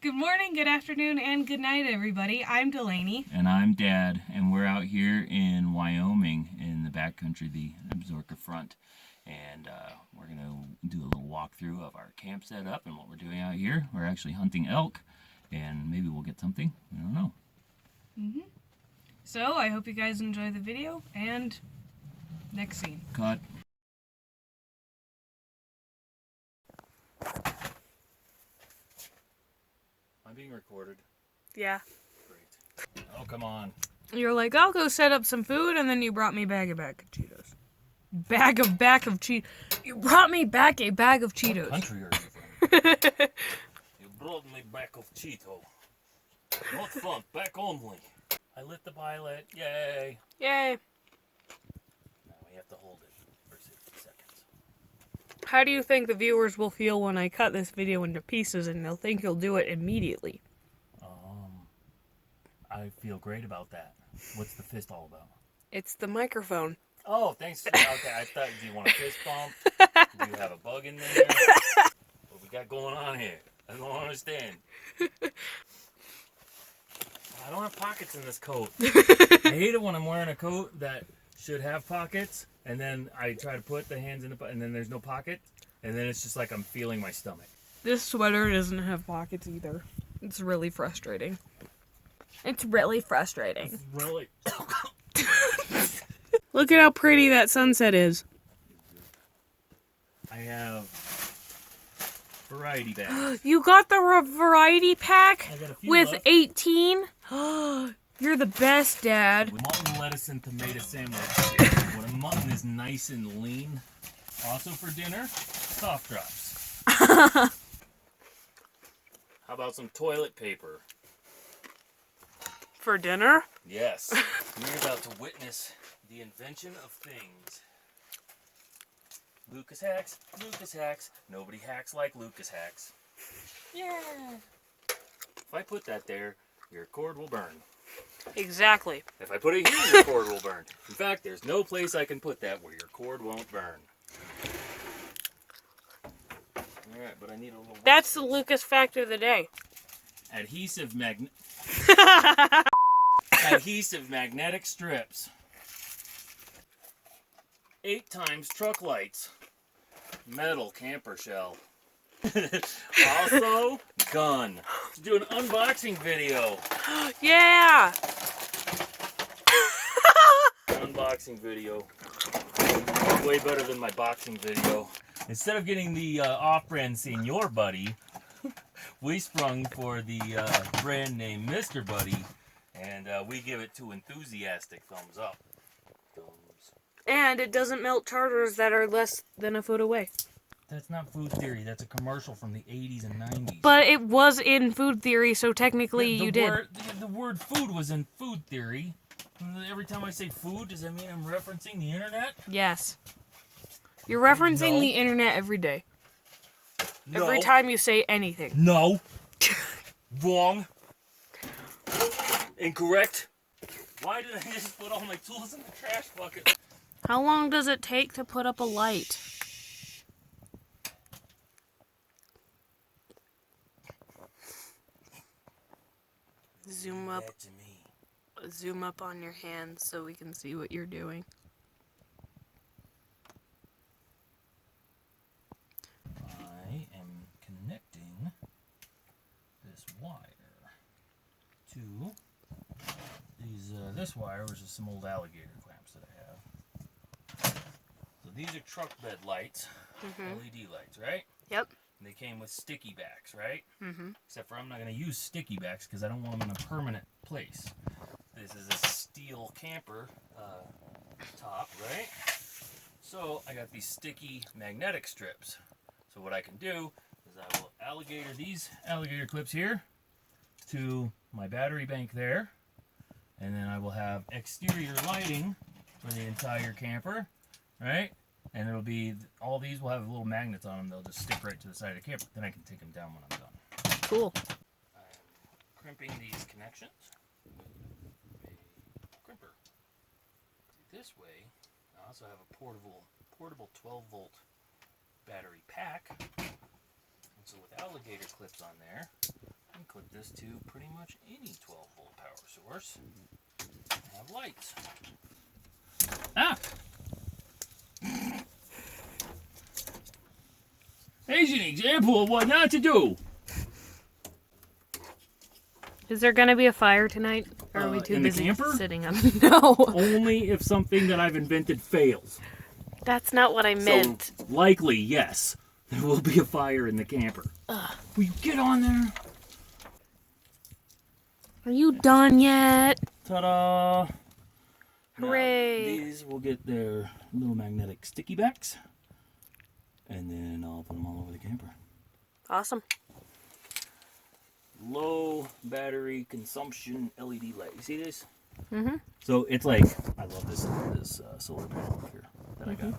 Good morning, good afternoon, and good night, everybody. I'm Delaney. And I'm Dad, and we're out here in Wyoming in the backcountry, the Absaroka Front. And we're going to do a little walkthrough of our camp setup and what we're doing out here. We're actually hunting elk, and maybe we'll get something. I don't know. So, I hope you guys enjoy the video, and next scene. Cut. I'm being recorded. Yeah. Great. Oh, come on. You're like, I'll go set up some food, and then you brought me back a bag of Cheetos. Bag of Cheetos. You brought me back a bag of Cheetos. What country are you from? You brought me back of Cheeto. Not fun, back only. I lit the pilot. Yay. Yay. Now we have to hold it for 60 seconds. How do you think the viewers will feel when I cut this video into pieces and they'll think you'll do it immediately? I feel great about that. What's the fist all about? It's the microphone. Oh, thanks. Okay, I thought, do you want a fist bump? Do you have a bug in there? What we got going on here? I don't understand. I don't have pockets in this coat. I hate it when I'm wearing a coat that should have pockets, and then I try to put the hands in the and then there's no pocket, and then it's just like I'm feeling my stomach. This sweater doesn't have pockets either. It's really frustrating. It's really frustrating. Really? Look at how pretty that sunset is. I have variety bags. You got the variety pack I got a few with left. 18? You're the best, Dad. With mutton, lettuce, and tomato sandwich. When a mutton is nice and lean. Also for dinner, cough drops. How about some toilet paper? For dinner? Yes. We're about to witness the invention of things. Lucas hacks, Lucas hacks. Nobody hacks like Lucas hacks. Yeah. If I put that there, your cord will burn. Exactly. If I put it here, your cord will burn. In fact, there's no place I can put that where your cord won't burn. Alright, but I need a little... That's the Lucas fact of the day. Adhesive magnetic strips. 8 times truck lights. Metal camper shell. Also, gun. Let's do an unboxing video. Yeah! Unboxing video. Way better than my boxing video. Instead of getting the off-brand Senior Buddy, we sprung for the brand name Mr. Buddy, and we give it 2 enthusiastic thumbs up. And it doesn't melt tartars that are less than a foot away. That's not food theory. That's a commercial from the 80s and 90s. But it was in food theory, so technically you did. The word food was in food theory. Every time I say food, does that mean I'm referencing the internet? Yes. You're referencing No. the internet every day. No. Every time you say anything. No. Wrong. Incorrect. Why did I just put all my tools in the trash bucket? How long does it take to put up a light? Zoom up. Back to me. Zoom up on your hands so we can see what you're doing. I am connecting this wire to these. This wire was just some old alligator clamps that I have. So these are truck bed lights, LED lights, right? Yep. And they came with sticky backs, right? Mm-hmm. Except for I'm not going to use sticky backs because I don't want them in a permanent place. This is a steel camper top, right? So I got these sticky magnetic strips. So what I can do is I will alligator these alligator clips here to my battery bank there. And then I will have exterior lighting for the entire camper, right? And it'll be, all these will have little magnets on them. They'll just stick right to the side of the camper. Then I can take them down when I'm done. Cool. I'm crimping these connections with a crimper. This way, I also have a portable 12-volt battery pack. And so with alligator clips on there, I can clip this to pretty much any 12-volt power source. I have lights. Ah! Here's an example of what not to do. Is there gonna be a fire tonight? Or are we too in the busy camper? sitting on? No. Only if something that I've invented fails. That's not what I meant. So, likely, yes, there will be a fire in the camper. Will you get on there? Are you done yet? Ta-da! Hooray! Now, these will get their little magnetic sticky backs, and then I'll put them all over the camper. Awesome. Low battery consumption LED light. You see this? Mm-hmm. So it's like, I love this solar panel here that I got.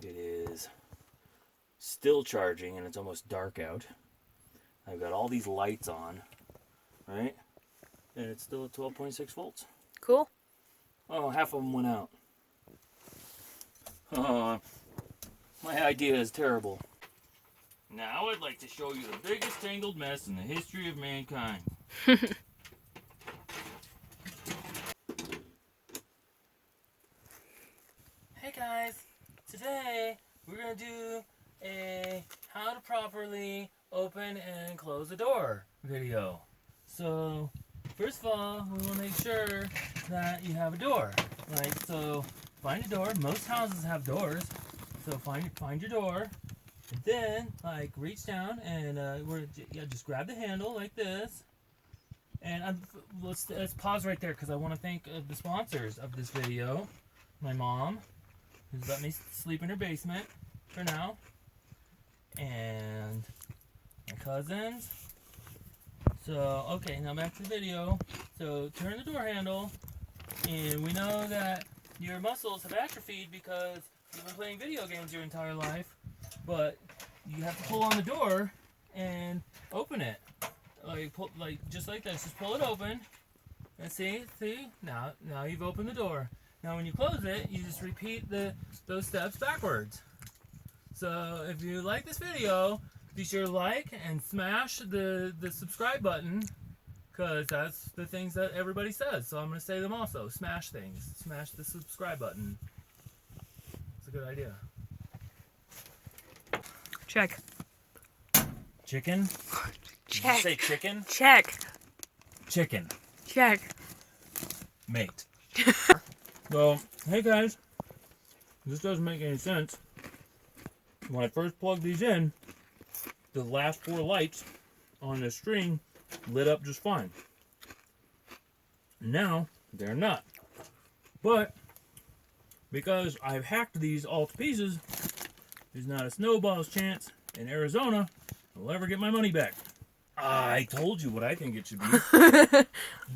It is still charging, and it's almost dark out. I've got all these lights on, right? And it's still at 12.6 volts. Cool. Oh, half of them went out. My idea is terrible. Now I'd like to show you the biggest tangled mess in the history of mankind. Hey guys, today we're going to do a how to properly open and close a door video. So, first of all, we will make sure that you have a door. Right, so find a door. Most houses have doors. So find your door. And then, like, reach down and just grab the handle like this. And let's pause right there because I want to thank the sponsors of this video. My mom, who's let me sleep in her basement for now, and my cousins. So, okay, now back to the video. So, turn the door handle, and we know that your muscles have atrophied because you've been playing video games your entire life, but you have to pull on the door and open it. Just like this. Just pull it open, and see, now you've opened the door. Now when you close it, you just repeat those steps backwards. So if you like this video, be sure to like and smash the subscribe button, because that's the things that everybody says. So I'm going to say them also. Smash things. Smash the subscribe button. It's a good idea. Check. Chicken? Check. Did you say chicken? Check. Chicken. Check. Mate. Well, hey guys. This doesn't make any sense. When I first plugged these in, the last 4 lights on the string lit up just fine. Now, they're not. But, because I've hacked these all to pieces, there's not a snowball's chance in Arizona I'll ever get my money back. I told you what I think it should be.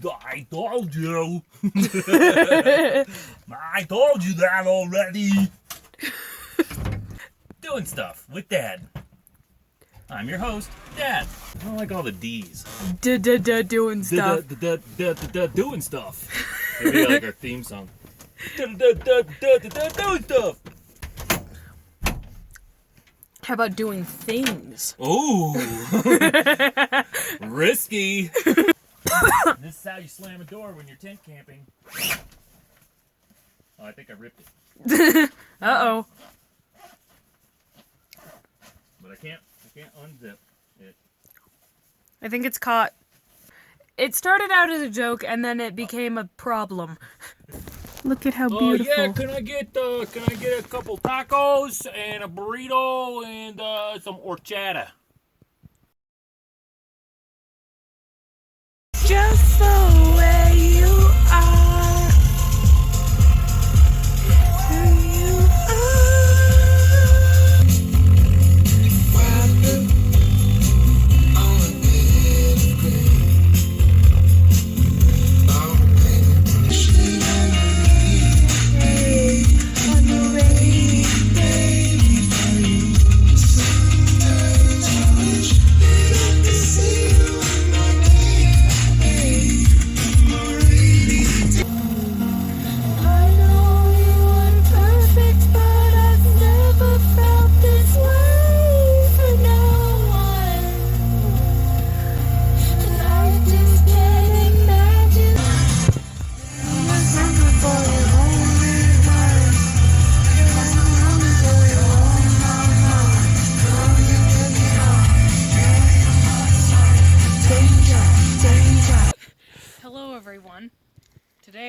I told you. I told you that already. Doing stuff with Dad. I'm your host, Dad. I don't like all the D's. Doing stuff. Doing stuff. It'd be like our theme song. Doing stuff. How about doing things? Ooh. Risky. This is how you slam a door when you're tent camping. Oh, I think I ripped it. Uh-oh. But I can't unzip it. I think it's caught. It started out as a joke and then it became a problem. Look at how beautiful. Oh yeah, can I get a couple tacos and a burrito and some horchata? Just the way you are. Who you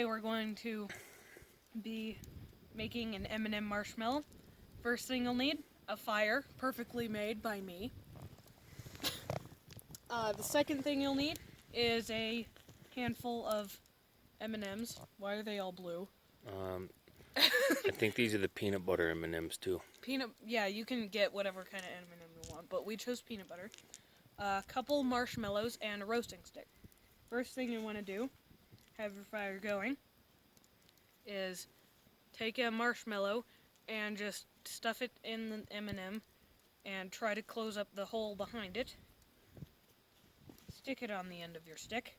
today we're going to be making an M&M marshmallow. First thing you'll need, a fire, perfectly made by me. The second thing you'll need is a handful of M&Ms. Why are they all blue? I think these are the peanut butter M&Ms too. Yeah, you can get whatever kind of M&M you want, but we chose peanut butter. A couple marshmallows and a roasting stick. First thing you want to do, have your fire going, is take a marshmallow and just stuff it in the M&M and try to close up the hole behind it. Stick it on the end of your stick,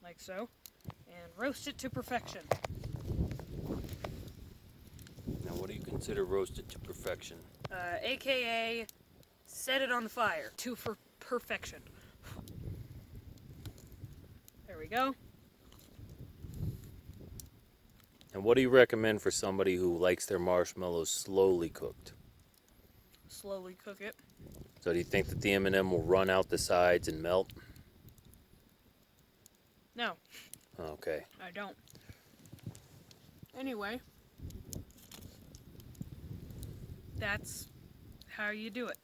like so, and roast it to perfection. Now, what do you consider roasted to perfection? AKA, set it on the fire for perfection. There we go. And what do you recommend for somebody who likes their marshmallows slowly cooked? Slowly cook it. So do you think that the M&M will run out the sides and melt? No, Okay. I don't. Anyway, that's how you do it.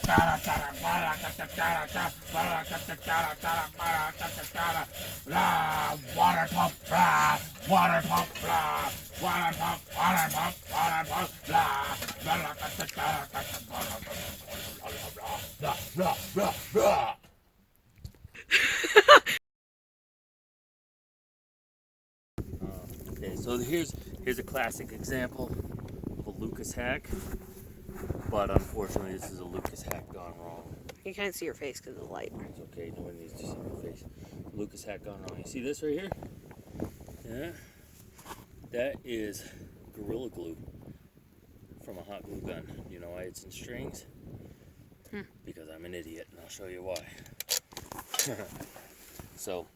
Water pump, blah, water pump, blah, water pump, water pump, water pump, blah, blah, blah, blah. Okay, so here's a classic example of a Lucas hack, but unfortunately this is a Lucas hack gone wrong. You can't see your face because of the light. It's okay, no one needs to see your face. Lucas hack gone wrong. You see this right here? Yeah? That is Gorilla Glue from a hot glue gun. You know why it's in strings? Because I'm an idiot, and I'll show you why. So,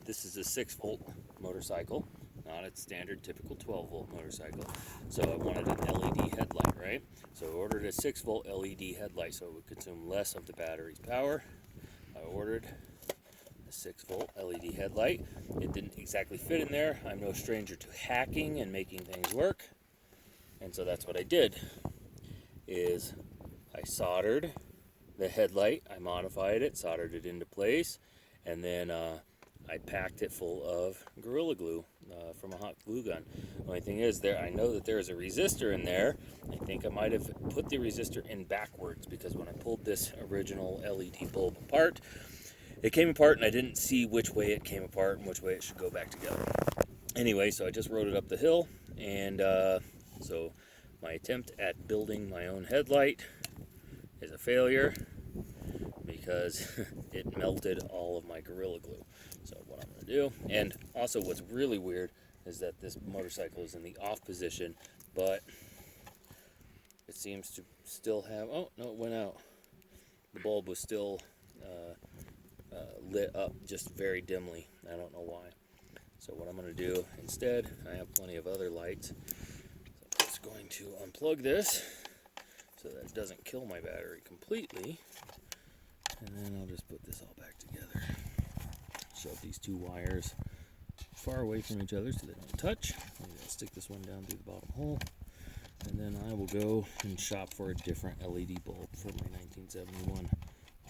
this is a 6-volt motorcycle, not its standard typical 12-volt motorcycle. So I wanted an LED headlight, right? So I ordered a 6-volt LED headlight so it would consume less of the battery's power. I ordered a 6-volt LED headlight. It didn't exactly fit in there. I'm no stranger to hacking and making things work. And so that's what I did, is I soldered the headlight, I modified it, soldered it into place, and then I packed it full of Gorilla Glue from a hot glue gun. The only thing is, I know that there is a resistor in there. I think I might have put the resistor in backwards because when I pulled this original LED bulb apart, it came apart and I didn't see which way it came apart and which way it should go back together. Anyway, so I just rode it up the hill, and so my attempt at building my own headlight is a failure because it melted all of my Gorilla Glue. So what I'm going to do, and also what's really weird is that this motorcycle is in the off position, but it seems to still have, oh no, it went out. The bulb was still lit up just very dimly. I don't know why. So what I'm going to do instead, I have plenty of other lights. So I'm just going to unplug this so that it doesn't kill my battery completely. And then I'll just put this all back together. Shove these two wires far away from each other so they don't touch. I'm going to stick this one down through the bottom hole. And then I will go and shop for a different LED bulb for my 1971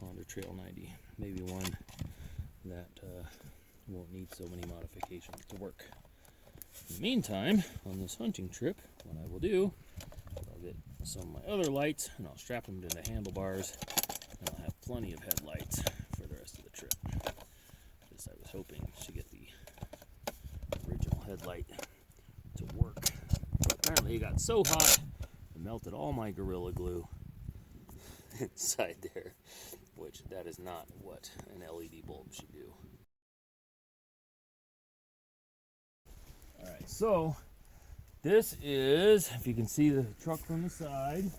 Honda Trail 90. Maybe one that won't need so many modifications to work. In the meantime, on this hunting trip, what I will do, I'll get some of my other lights and I'll strap them to the handlebars, and I'll have plenty of headlights for the rest of the trip. This I was hoping to get the original headlight to work. But apparently it got so hot, it melted all my Gorilla Glue inside there, which that is not what an LED bulb should do. Alright, so this is, if you can see the truck from the side,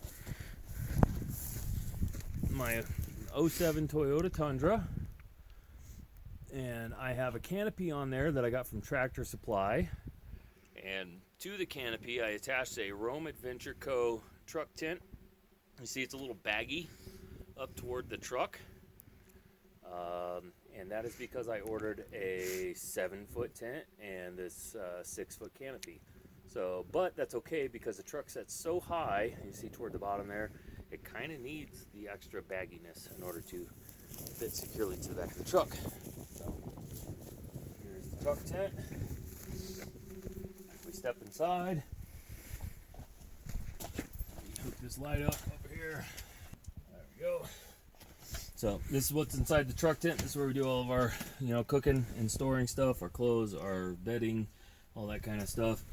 my 07 Toyota Tundra, and I have a canopy on there that I got from Tractor Supply, and to the canopy I attached a Rome Adventure Co. truck tent. You see it's a little baggy up toward the truck, and that is because I ordered a 7-foot tent and this 6-foot canopy. So, but that's okay because the truck sets so high, you see toward the bottom there, it kind of needs the extra bagginess in order to fit securely to the back of the truck. So, here's the truck tent. If we step inside, hook this light up over here. There we go. So this is what's inside the truck tent. This is where we do all of our, cooking and storing stuff, our clothes, our bedding, all that kind of stuff.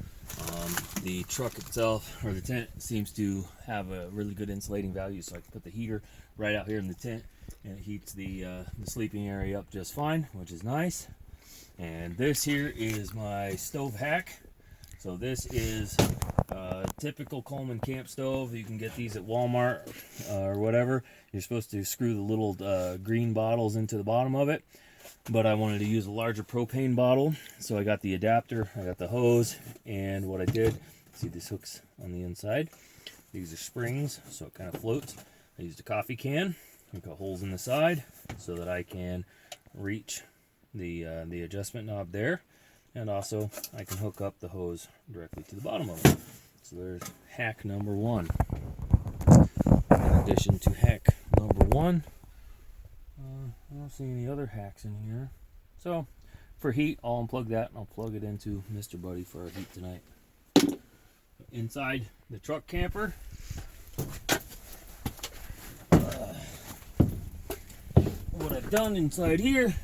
The truck itself, or the tent, seems to have a really good insulating value, so I can put the heater right out here in the tent, and it heats the sleeping area up just fine, which is nice. And this here is my stove hack. So this is a typical Coleman camp stove. You can get these at Walmart or whatever. You're supposed to screw the little green bottles into the bottom of it, but I wanted to use a larger propane bottle, so I got the adapter, I got the hose, and what I did, see these hooks on the inside, these are springs, so it kind of floats. I used a coffee can, I got holes in the side so that I can reach the adjustment knob there, and also I can hook up the hose directly to the bottom of it. So there's hack number 1. In addition to hack number 1, I don't see any other hacks in here. So for heat, I'll unplug that and I'll plug it into Mr. Buddy for our heat tonight. Inside the truck camper, what I've done inside here,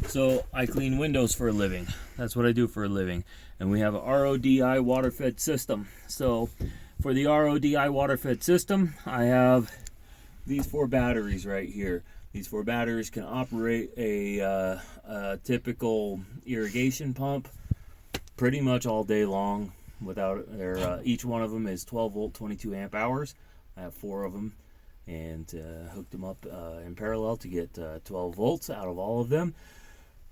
so I clean windows for a living. That's what I do for a living. And we have a RODI water fed system. So for the RODI water fed system, I have these 4 batteries right here. These 4 batteries can operate a typical irrigation pump pretty much all day long without each one of them is 12 volt 22 amp hours. I have 4 of them and hooked them up in parallel to get 12 volts out of all of them.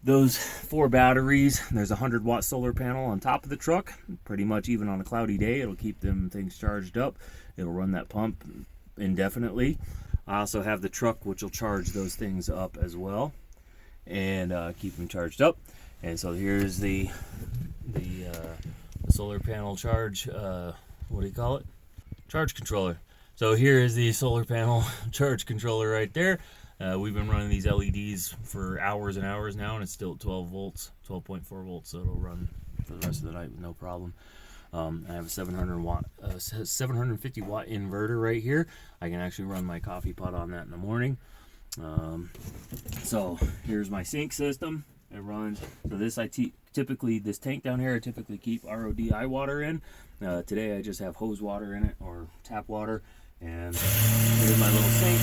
Those 4 batteries, there's a 100-watt solar panel on top of the truck. Pretty much even on a cloudy day, it'll keep them things charged up. It'll run that pump indefinitely. I also have the truck, which will charge those things up as well and keep them charged up. And so here's the solar panel charge, what do you call it? Charge controller. So here is the solar panel charge controller right there. We've been running these LEDs for hours and hours now, and it's still at 12 volts, 12.4 volts, so it'll run for the rest of the night with no problem. I have a 750 watt inverter right here. I can actually run my coffee pot on that in the morning. So here's my sink system. It runs. So this typically this tank down here I typically keep RODI water in. Today I just have hose water in it, or tap water. And here's my little sink.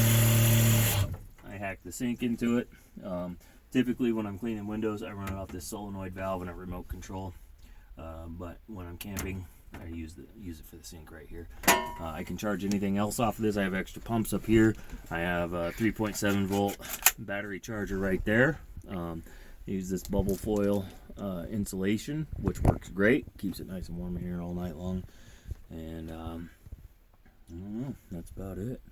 I hack the sink into it. Typically when I'm cleaning windows, I run it off this solenoid valve and a remote control. But when I'm camping, I use it for the sink right here. I can charge anything else off of this. I have extra pumps up here. I have a 3.7 volt battery charger right there. I use this bubble foil insulation, which works great. Keeps it nice and warm in here all night long. And I don't know, that's about it.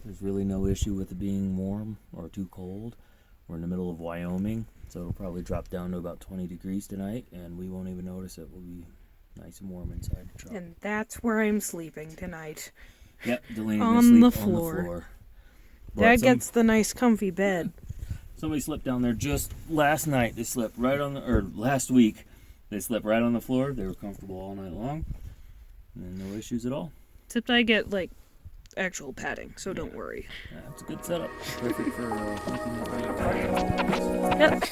There's really no issue with it being warm or too cold. We're in the middle of Wyoming, so it'll probably drop down to about 20 degrees tonight, and we won't even notice it. We'll be nice and warm inside the truck. And that's where I'm sleeping tonight. Yep, Delaney on sleep the floor. Dad gets the nice comfy bed. Somebody slept down there just last night. They slept right on last week. They slept right on the floor. They were comfortable all night long, and no issues at all. Except I get actual padding, so don't worry. Yeah, it's a good setup. Perfect for making Yep.